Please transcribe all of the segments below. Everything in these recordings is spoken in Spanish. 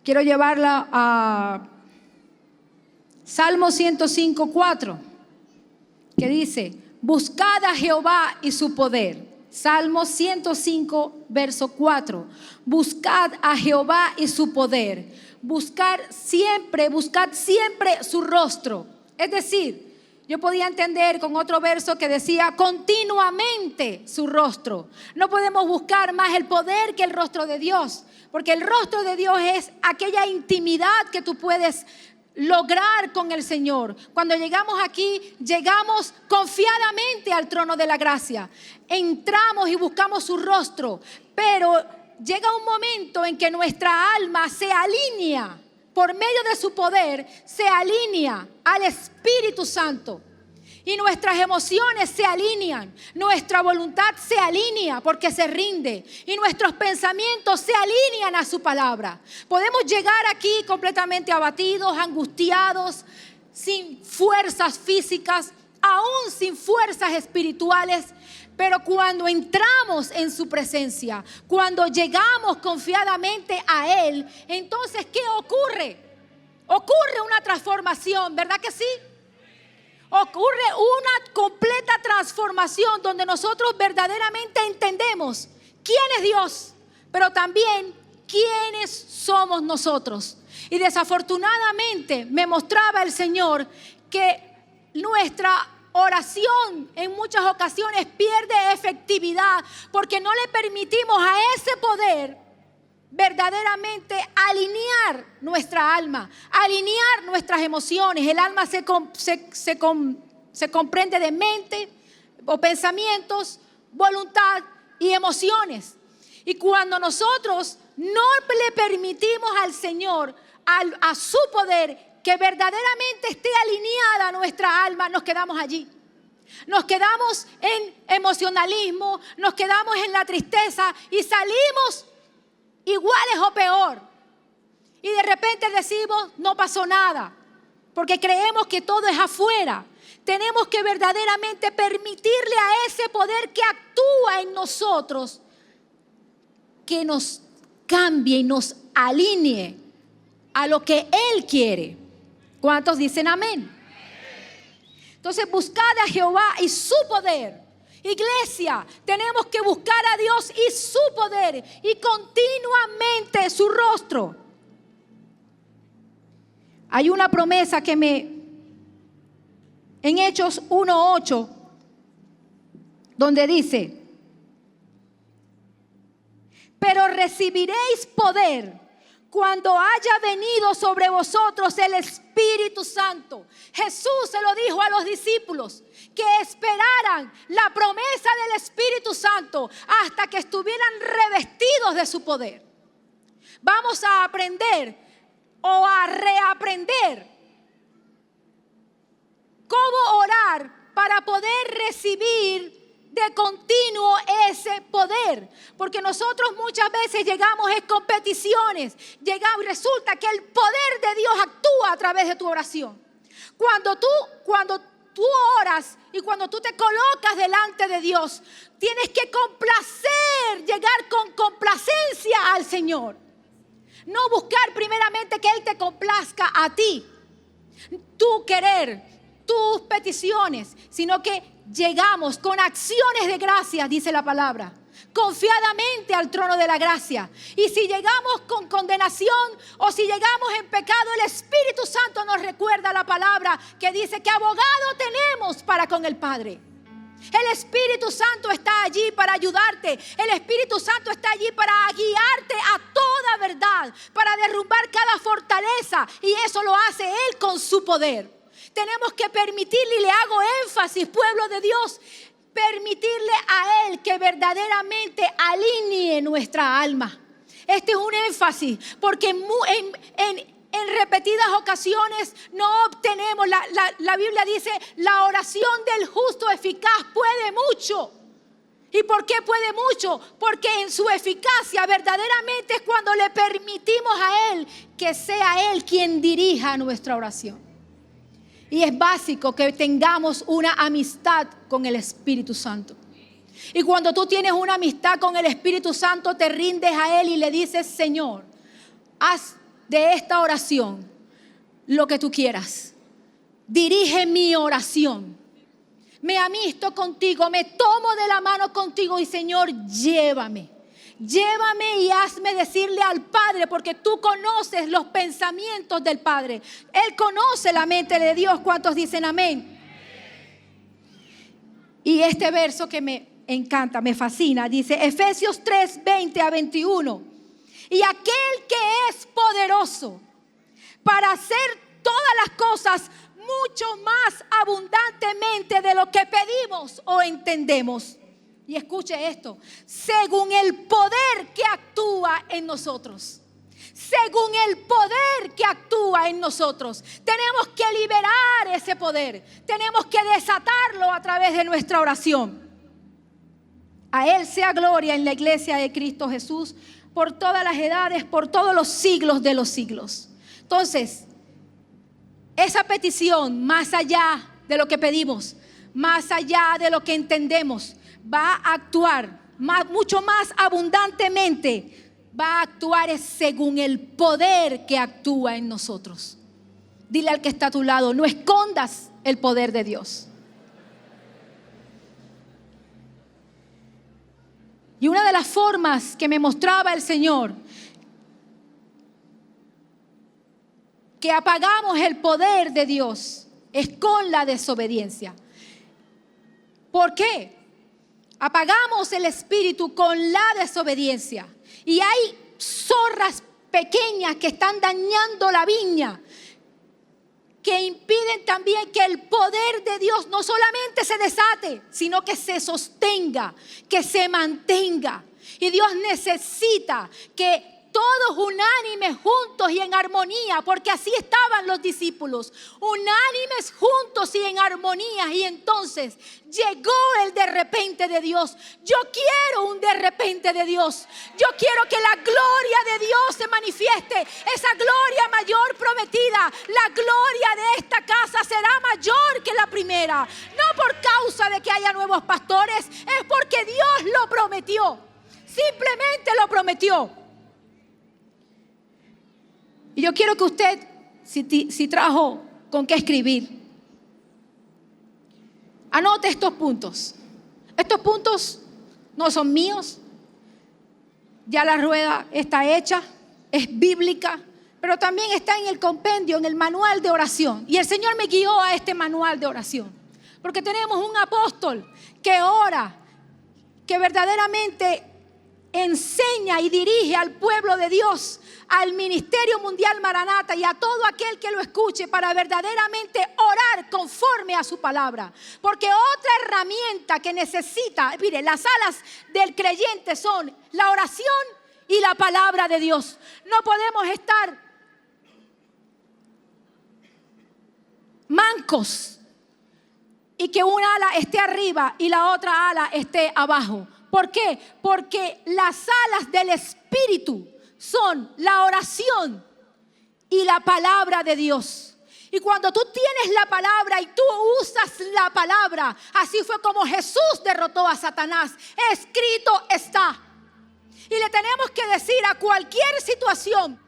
quiero llevarla a Salmo 105:4, que dice: buscad a Jehová y su poder. Salmo 105, verso 4. Buscad a Jehová y su poder. Buscad siempre su rostro. Es decir, yo podía entender con otro verso que decía continuamente su rostro. No podemos buscar más el poder que el rostro de Dios, porque el rostro de Dios es aquella intimidad que tú puedes lograr con el Señor. Cuando llegamos aquí, llegamos confiadamente al trono de la gracia. Entramos y buscamos su rostro, pero llega un momento en que nuestra alma se alinea por medio de su poder, se alinea al Espíritu Santo. Y nuestras emociones se alinean, nuestra voluntad se alinea porque se rinde y nuestros pensamientos se alinean a su palabra. Podemos llegar aquí completamente abatidos, angustiados, sin fuerzas físicas, aún sin fuerzas espirituales, pero cuando entramos en su presencia, cuando llegamos confiadamente a Él, entonces ¿qué ocurre? Ocurre una transformación, ¿verdad que sí? Ocurre una completa transformación donde nosotros verdaderamente entendemos quién es Dios, pero también quiénes somos nosotros. Y desafortunadamente me mostraba el Señor que nuestra oración en muchas ocasiones pierde efectividad porque no le permitimos a ese poder verdaderamente alinear nuestra alma, alinear nuestras emociones. El alma se comprende de mente o pensamientos, voluntad y emociones. Y cuando nosotros no le permitimos al Señor, a su poder, que verdaderamente esté alineada nuestra alma, nos quedamos allí. Nos quedamos en emocionalismo, nos quedamos en la tristeza y salimos iguales o peor. Y de repente decimos, no pasó nada, porque creemos que todo es afuera. Tenemos que verdaderamente permitirle a ese poder que actúa en nosotros, que nos cambie y nos alinee a lo que Él quiere. ¿Cuántos dicen amén? Entonces, buscad a Jehová y su poder. Iglesia, tenemos que buscar a Dios y su poder y continuamente su rostro. Hay una promesa que en Hechos 1:8, donde dice: pero recibiréis poder cuando haya venido sobre vosotros el Espíritu Santo. Jesús se lo dijo a los discípulos que esperaran la promesa del Espíritu Santo hasta que estuvieran revestidos de su poder. Vamos a aprender o a reaprender cómo orar para poder recibir de continuo ese poder, porque nosotros muchas veces llegamos en competiciones, llegamos y resulta que el poder de Dios actúa a través de tu oración. Cuando tú oras y cuando tú te colocas delante de Dios, tienes que llegar con complacencia al Señor. No buscar primeramente que Él te complazca a ti, tu querer, tus peticiones, sino que llegamos con acciones de gracias, dice la palabra, confiadamente al trono de la gracia. Y si llegamos con condenación o si llegamos en pecado, el Espíritu Santo nos recuerda la palabra que dice que abogado tenemos para con el Padre. El Espíritu Santo está allí para ayudarte. El Espíritu Santo está allí para guiarte a toda verdad, para derrumbar cada fortaleza, y eso lo hace Él con su poder. Tenemos que permitirle, y le hago énfasis, pueblo de Dios, permitirle a Él que verdaderamente alinee nuestra alma. Este es un énfasis, porque en repetidas ocasiones no obtenemos, la Biblia dice, la oración del justo eficaz puede mucho. ¿Y por qué puede mucho? Porque en su eficacia verdaderamente es cuando le permitimos a Él que sea Él quien dirija nuestra oración. Y es básico que tengamos una amistad con el Espíritu Santo. Y cuando tú tienes una amistad con el Espíritu Santo, te rindes a Él y le dices: Señor, haz de esta oración lo que tú quieras. Dirige mi oración. Me amisto contigo, me tomo de la mano contigo y Señor, llévame. Llévame y hazme decirle al Padre, porque tú conoces los pensamientos del Padre. Él conoce la mente de Dios. ¿Cuántos dicen amén? Y este verso que me encanta, me fascina, dice Efesios 3, 20 a 21. Y aquel que es poderoso para hacer todas las cosas mucho más abundantemente de lo que pedimos o entendemos. Y escuche esto, según el poder que actúa en nosotros. Según el poder que actúa en nosotros. Tenemos que liberar ese poder. Tenemos que desatarlo a través de nuestra oración. A Él sea gloria en la iglesia de Cristo Jesús por todas las edades, por todos los siglos de los siglos. Entonces, esa petición, más allá de lo que pedimos, más allá de lo que entendemos, va a actuar mucho más abundantemente. Va a actuar según el poder que actúa en nosotros. Dile al que está a tu lado, no escondas el poder de Dios. Y una de las formas que me mostraba el Señor que apagamos el poder de Dios es con la desobediencia. ¿Por qué? Apagamos el espíritu con la desobediencia. Y hay zorras pequeñas que están dañando la viña, que impiden también que el poder de Dios no solamente se desate, sino que se sostenga, que se mantenga. Y Dios necesita que todos unánimes, juntos y en armonía, porque así estaban los discípulos, unánimes, juntos y en armonía. Y entonces llegó el de repente de Dios. Yo quiero un de repente de Dios. Yo quiero que la gloria de Dios se manifieste, esa gloria mayor prometida. La gloria de esta casa será mayor que la primera, no por causa de que haya nuevos pastores, es porque Dios lo prometió, simplemente lo prometió. Y yo quiero que usted, si trajo con qué escribir, anote estos puntos. Estos puntos no son míos. Ya la rueda está hecha, es bíblica, pero también está en el compendio, en el manual de oración. Y el Señor me guió a este manual de oración, porque tenemos un apóstol que ora, que verdaderamente enseña y dirige al pueblo de Dios, al Ministerio Mundial Maranata y a todo aquel que lo escuche para verdaderamente orar conforme a su palabra. Porque otra herramienta que necesita, mire, las alas del creyente son la oración y la palabra de Dios. No podemos estar mancos y que una ala esté arriba y la otra ala esté abajo. ¿Por qué? Porque las alas del Espíritu son la oración y la palabra de Dios. Y cuando tú tienes la palabra y tú usas la palabra, así fue como Jesús derrotó a Satanás. Escrito está. Y le tenemos que decir a cualquier situación,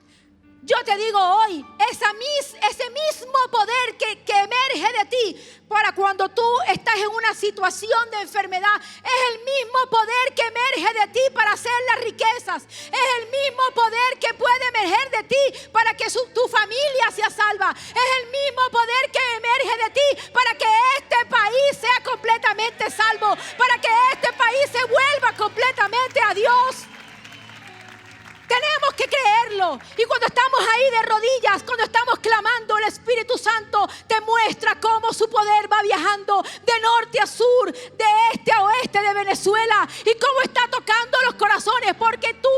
yo te digo hoy, ese mismo poder que emerge de ti para cuando tú estás en una situación de enfermedad, es el mismo poder que emerge de ti para hacer las riquezas. Es el mismo poder que puede emerger de ti para que tu familia sea salva. Es el mismo poder que emerge de ti para que este país sea completamente salvo, para que este país se vuelva completamente a Dios. Tenemos que creerlo. Y cuando estamos ahí de rodillas, cuando estamos clamando, el Espíritu Santo te muestra cómo su poder va viajando de norte a sur, de este a oeste de Venezuela, y cómo está tocando los corazones, porque tú,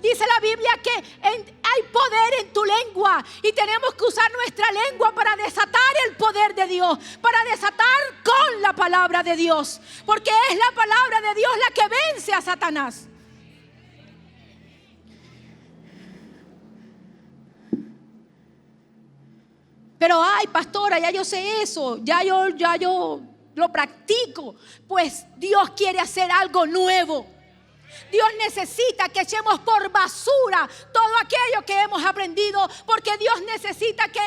dice la Biblia, que hay poder en tu lengua, y tenemos que usar nuestra lengua para desatar el poder de Dios, para desatar con la palabra de Dios, porque es la palabra de Dios la que vence a Satanás. Pero ay, pastora, ya yo sé eso, ya yo lo practico. Pues Dios quiere hacer algo nuevo. Dios necesita que echemos por basura todo aquello que hemos aprendido, porque Dios necesita que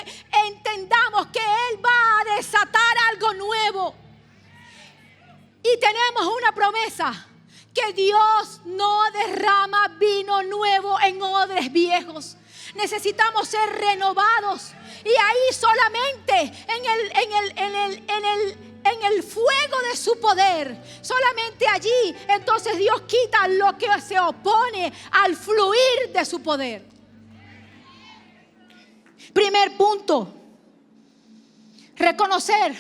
entendamos que Él va a desatar algo nuevo. Y tenemos una promesa, que Dios no derrama vino nuevo en odres viejos. Necesitamos ser renovados, y ahí solamente en el fuego de su poder, solamente allí entonces Dios quita lo que se opone al fluir de su poder. Primer punto, reconocer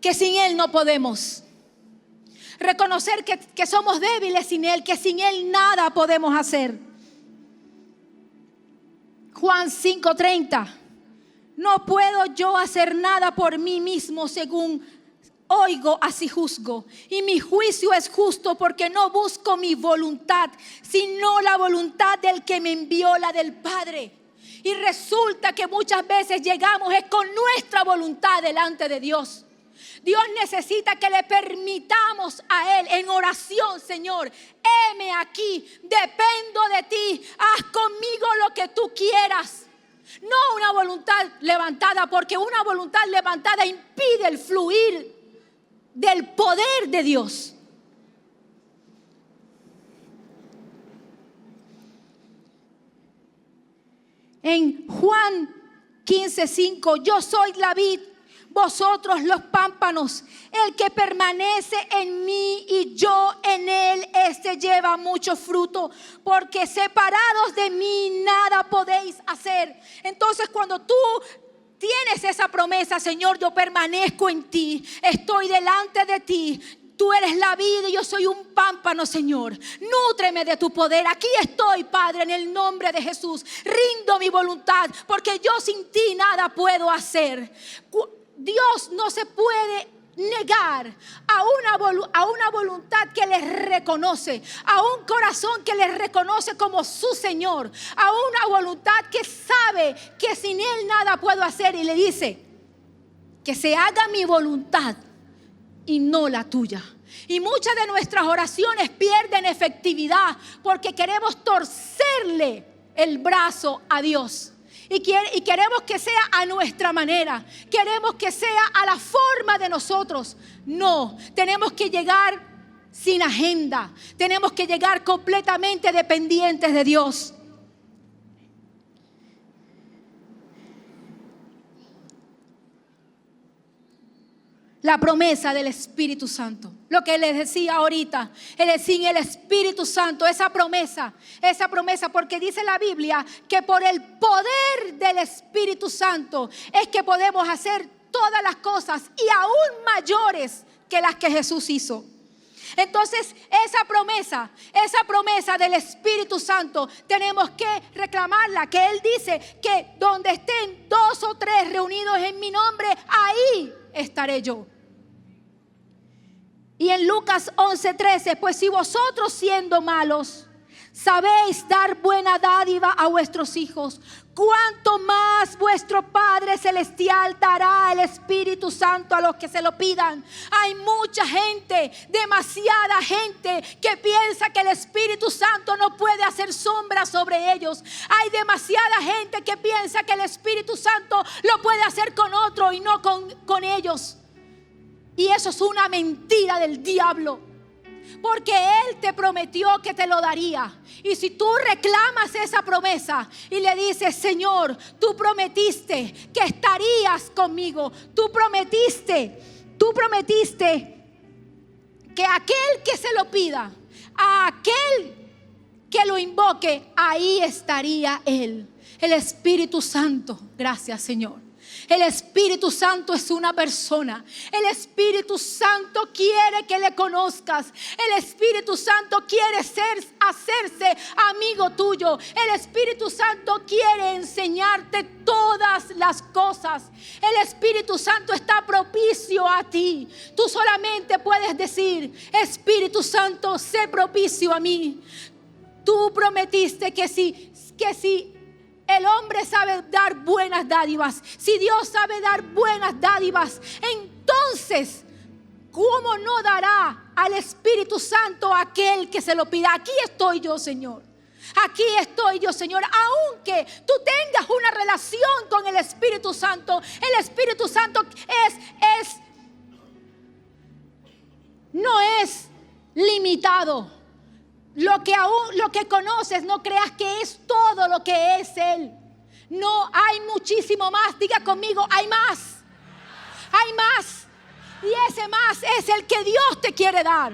que sin Él no podemos. Reconocer que somos débiles sin Él, que sin Él nada podemos hacer. Juan 5:30. No puedo yo hacer nada por mí mismo, según oigo, así juzgo. Y mi juicio es justo, porque no busco mi voluntad, sino la voluntad del que me envió, la del Padre. Y resulta que muchas veces llegamos es con nuestra voluntad delante de Dios. Dios necesita que le permitamos a Él en oración: Señor, heme aquí, dependo de ti, haz conmigo lo que tú quieras. No una voluntad levantada, porque una voluntad levantada impide el fluir del poder de Dios. En Juan 15:5, yo soy la vid, vosotros los pámpanos. El que permanece en mí y yo en él, este lleva mucho fruto, porque separados de mí nada podéis hacer. Entonces, cuando tú tienes esa promesa: Señor, yo permanezco en ti, estoy delante de ti, tú eres la vida y yo soy un pámpano, Señor. Nútreme de tu poder. Aquí estoy, Padre, en el nombre de Jesús. Rindo mi voluntad, porque yo sin ti nada puedo hacer. Dios no se puede negar a una voluntad que le reconoce, a un corazón que le reconoce como su Señor, a una voluntad que sabe que sin Él nada puedo hacer, y le dice: que se haga mi voluntad y no la tuya. Y muchas de nuestras oraciones pierden efectividad porque queremos torcerle el brazo a Dios. Y queremos que sea a nuestra manera. Queremos que sea a la forma de nosotros. No, tenemos que llegar sin agenda. Tenemos que llegar completamente dependientes de Dios. La promesa del Espíritu Santo. Lo que les decía ahorita, sin el Espíritu Santo, esa promesa, porque dice la Biblia que por el poder del Espíritu Santo es que podemos hacer todas las cosas y aún mayores que las que Jesús hizo. Entonces, esa promesa del Espíritu Santo tenemos que reclamarla, que Él dice que donde estén 2 o 3 reunidos en mi nombre, ahí estaré yo. Y en Lucas 11:13, pues si vosotros, siendo malos, sabéis dar buena dádiva a vuestros hijos, cuánto más vuestro Padre Celestial dará el Espíritu Santo a los que se lo pidan. Hay mucha gente, demasiada gente, que piensa que el Espíritu Santo no puede hacer sombra sobre ellos. Hay demasiada gente que piensa que el Espíritu Santo lo puede hacer con otro y no con ellos. Y eso es una mentira del diablo, porque Él te prometió que te lo daría. Y si tú reclamas esa promesa y le dices: Señor, tú prometiste que estarías conmigo, tú prometiste que aquel que se lo pida, a aquel que lo invoque, ahí estaría Él. El Espíritu Santo. Gracias, Señor. El Espíritu Santo es una persona. El Espíritu Santo quiere que le conozcas. El Espíritu Santo quiere hacerse amigo tuyo. El Espíritu Santo quiere enseñarte todas las cosas. El Espíritu Santo está propicio a ti. Tú solamente puedes decir: Espíritu Santo, sé propicio a mí. Tú prometiste que si el hombre sabe dar buenas dádivas, si Dios sabe dar buenas dádivas, entonces ¿cómo no dará al Espíritu Santo a aquel que se lo pida? Aquí estoy yo, Señor. Aquí estoy yo, Señor. Aunque tú tengas una relación con el Espíritu Santo, el Espíritu Santo no es limitado. Lo que conoces, no creas que es todo lo que es Él. No, hay muchísimo más. Diga conmigo, hay más. Hay más. Y ese más es el que Dios te quiere dar.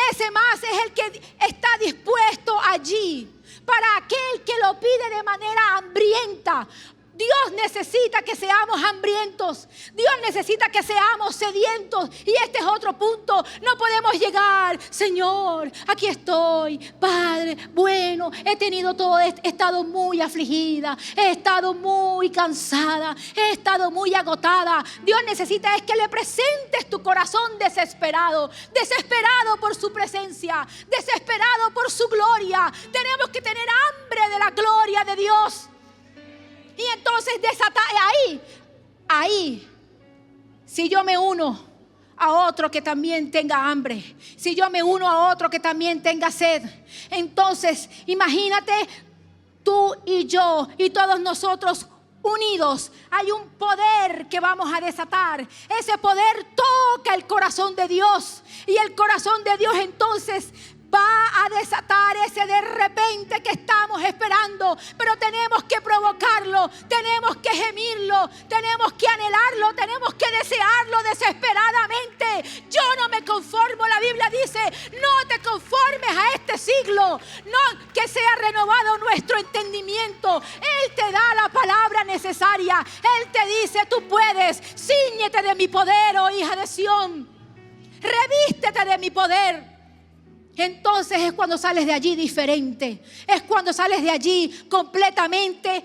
Ese más es el que está dispuesto allí para aquel que lo pide de manera hambrienta. Dios necesita que seamos hambrientos. Dios necesita que seamos sedientos. Y este es otro punto. No podemos llegar, Señor, aquí estoy, Padre, bueno, he tenido todo, he estado muy afligida, he estado muy cansada, he estado muy agotada. Dios necesita es que le presentes tu corazón desesperado, desesperado por su presencia, desesperado por su gloria. Tenemos que tener hambre de la gloria de Dios. Y entonces desatar ahí, si yo me uno a otro que también tenga hambre, si yo me uno a otro que también tenga sed, entonces imagínate tú y yo y todos nosotros unidos, hay un poder que vamos a desatar. Ese poder toca el corazón de Dios y el corazón de Dios entonces va a desatar ese de repente que estamos esperando. Pero tenemos que provocarlo, tenemos que gemirlo, tenemos que anhelarlo, tenemos que desearlo desesperadamente. Yo no me conformo, la Biblia dice, no te conformes a este siglo, no, que sea renovado nuestro entendimiento. Él te da la palabra necesaria, Él te dice, tú puedes, cíñete de mi poder, oh hija de Sión, revístete de mi poder. Entonces es cuando sales de allí diferente. Es cuando sales de allí completamente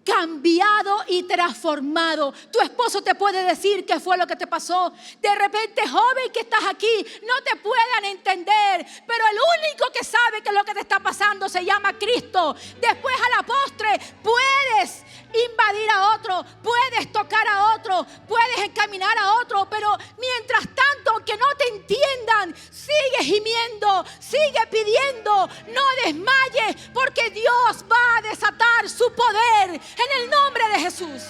cambiado y transformado. Tu esposo te puede decir qué fue lo que te pasó. De repente, joven que estás aquí, no te puedan entender, pero el único que sabe que lo que te está pasando se llama Cristo. Después a la postre puedes invadir a otro, puedes tocar a otro, puedes encaminar a otro, pero mientras tanto, aunque no te entiendan, sigue gimiendo, sigue pidiendo, no desmayes, porque Dios va a desatar su poder en el nombre de Jesús.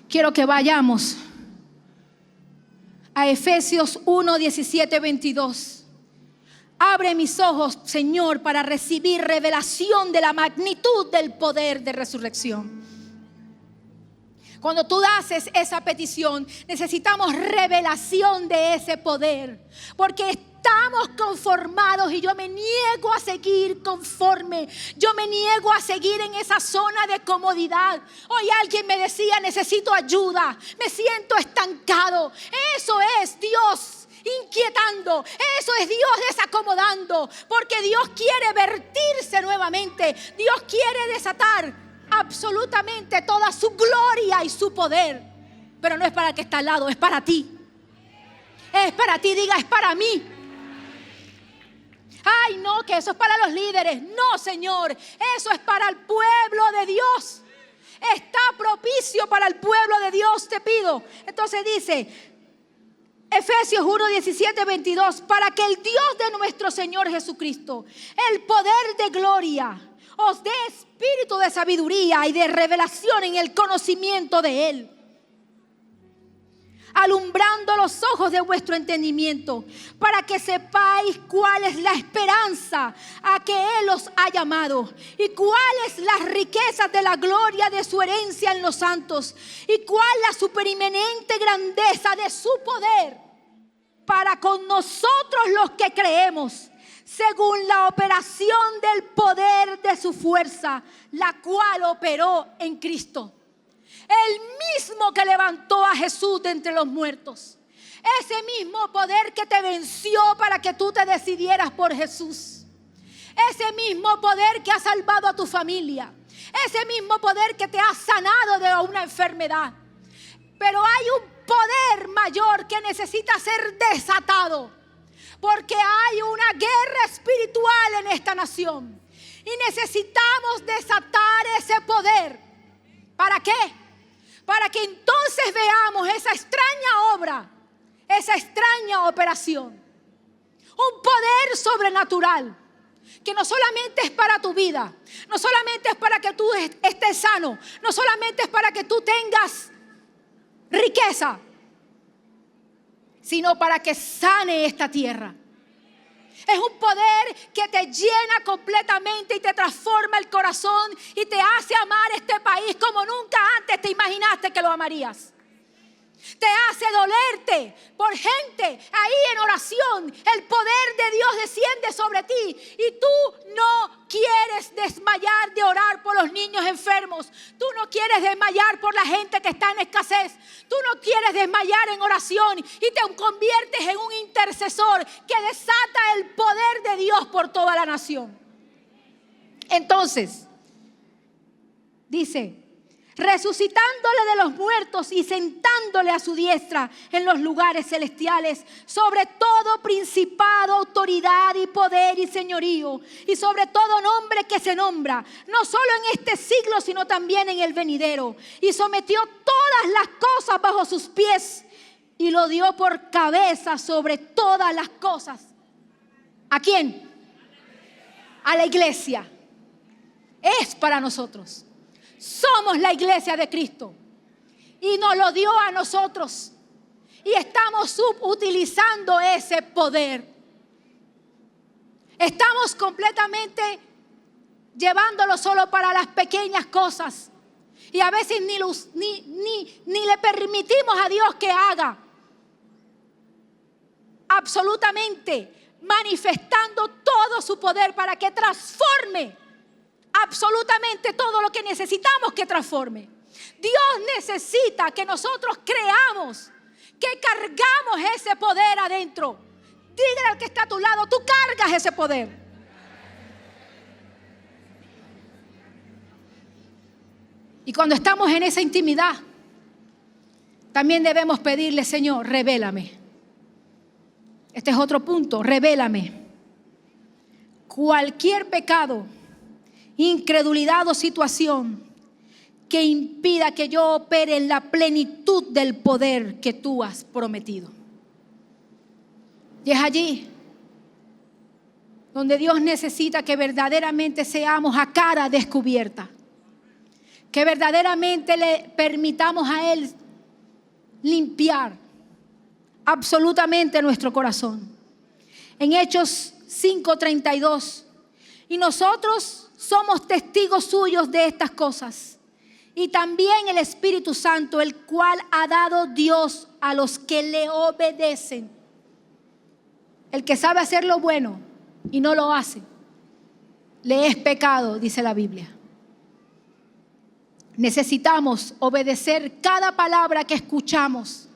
Quiero que vayamos a Efesios 1, 17, 22. Abre mis ojos, Señor, para recibir revelación de la magnitud del poder de resurrección. Cuando tú haces esa petición, necesitamos revelación de ese poder, porque estamos conformados y yo me niego a seguir conforme. Yo me niego a seguir en esa zona de comodidad. Hoy alguien me decía, necesito ayuda, me siento estancado. Eso es Dios inquietando, eso es Dios desacomodando, porque Dios quiere vertirse nuevamente. Dios quiere desatar absolutamente toda su gloria y su poder. Pero no es para el que está al lado, es para ti. Es para ti, diga, es para mí. Ay, no, que eso es para los líderes. No, Señor, eso es para el pueblo de Dios. Está propicio para el pueblo de Dios, te pido. Entonces dice Efesios 1, 17, 22, para que el Dios de nuestro Señor Jesucristo, el poder de gloria, os dé espíritu de sabiduría y de revelación en el conocimiento de Él, alumbrando los ojos de vuestro entendimiento, para que sepáis cuál es la esperanza a que Él os ha llamado, y cuáles las riquezas de la gloria de su herencia en los santos, y cuál la supereminente grandeza de su poder para con nosotros los que creemos, según la operación del poder de su fuerza, la cual operó en Cristo. El mismo que levantó a Jesús de entre los muertos. Ese mismo poder que te venció para que tú te decidieras por Jesús. Ese mismo poder que ha salvado a tu familia. Ese mismo poder que te ha sanado de una enfermedad. Pero hay un poder mayor que necesita ser desatado. Porque hay una guerra espiritual en esta nación. Y necesitamos desatar ese poder. ¿Para qué? Para que entonces veamos esa extraña obra, esa extraña operación. Un poder sobrenatural que no solamente es para tu vida, no solamente es para que tú estés sano, no solamente es para que tú tengas riqueza, sino para que sane esta tierra. Es un poder que te llena completamente y te transforma el corazón y te hace amar este país como nunca antes te imaginaste que lo amarías. Te hace dolerte por gente ahí en oración. El poder de Dios desciende sobre ti y tú no quieres desmayar de orar por los niños enfermos. Tú no quieres desmayar por la gente que está en escasez. Tú no quieres desmayar en oración y te conviertes en un intercesor que desata el poder de Dios por toda la nación. Entonces, dice: resucitándole de los muertos y sentándole a su diestra en los lugares celestiales, sobre todo principado, autoridad y poder y señorío, y sobre todo nombre que se nombra, no solo en este siglo, sino también en el venidero. Y sometió todas las cosas bajo sus pies y lo dio por cabeza sobre todas las cosas. ¿A quién? A la iglesia. Es para nosotros. Somos la iglesia de Cristo y nos lo dio a nosotros y estamos subutilizando ese poder. Estamos completamente llevándolo solo para las pequeñas cosas y a veces ni le permitimos a Dios que haga absolutamente, manifestando todo su poder para que transforme absolutamente todo lo que necesitamos que transforme. Dios necesita que nosotros creamos que cargamos ese poder adentro. Dígale al que está a tu lado: tú cargas ese poder. Y cuando estamos en esa intimidad, también debemos pedirle: Señor, revélame. Este es otro punto: revélame cualquier pecado, incredulidad o situación que impida que yo opere en la plenitud del poder que tú has prometido. Y es allí donde Dios necesita que verdaderamente seamos a cara descubierta, que verdaderamente le permitamos a Él limpiar absolutamente nuestro corazón. En Hechos 5:32, y nosotros somos testigos suyos de estas cosas, y también el Espíritu Santo, el cual ha dado Dios a los que le obedecen. El que sabe hacer lo bueno y no lo hace, le es pecado, dice la Biblia. Necesitamos obedecer cada palabra que escuchamos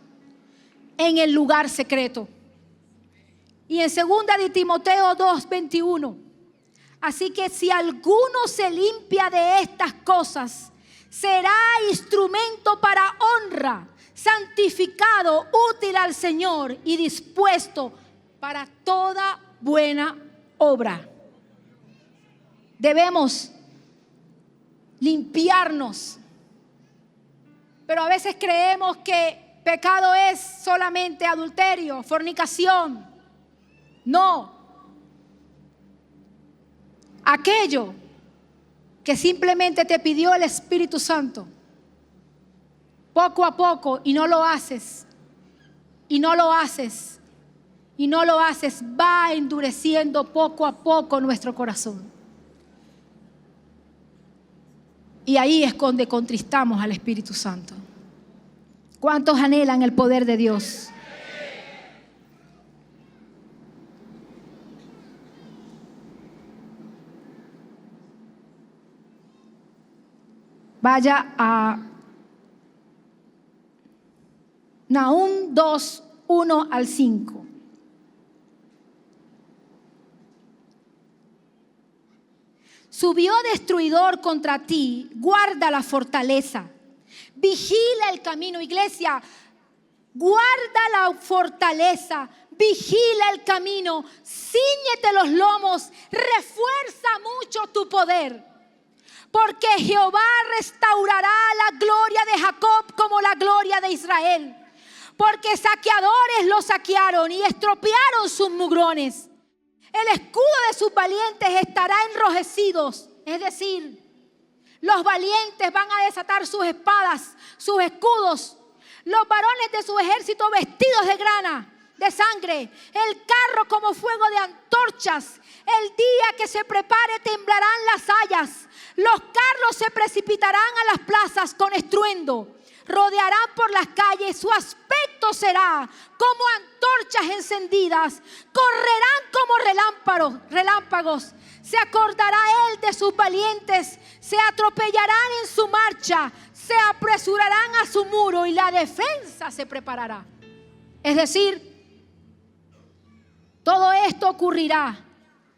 en el lugar secreto. Y en 2 de Timoteo 2:21, así que si alguno se limpia de estas cosas, será instrumento para honra, santificado, útil al Señor y dispuesto para toda buena obra. Debemos limpiarnos, pero a veces creemos que pecado es solamente adulterio, fornicación. No. Aquello que simplemente te pidió el Espíritu Santo, poco a poco, y no lo haces, y no lo haces, y no lo haces, va endureciendo poco a poco nuestro corazón. Y ahí es donde contristamos al Espíritu Santo. ¿Cuántos anhelan el poder de Dios? Vaya a Nahum 2, 1 al 5. Subió destruidor contra ti, guarda la fortaleza, vigila el camino. Iglesia, Guarda la fortaleza, vigila el camino, cíñete los lomos, refuerza mucho tu poder. Porque Jehová restaurará la gloria de Jacob como la gloria de Israel. Porque saqueadores lo saquearon y estropearon sus mugrones. El escudo de sus valientes estará enrojecido, es decir, los valientes van a desatar sus espadas, sus escudos. Los varones de su ejército vestidos de grana, de sangre. El carro como fuego de antorchas. El día que se prepare temblarán las hayas. Los carros se precipitarán a las plazas con estruendo. Rodearán por las calles. Su aspecto será como antorchas encendidas. Correrán como relámpagos. Se acordará él de sus valientes. Se atropellarán en su marcha. Se apresurarán a su muro y la defensa se preparará. Es decir, todo esto ocurrirá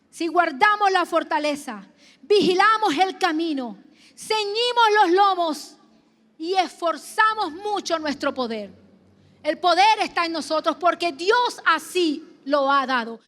si guardamos la fortaleza, vigilamos el camino, ceñimos los lomos y esforzamos mucho nuestro poder. El poder está en nosotros porque Dios así lo ha dado.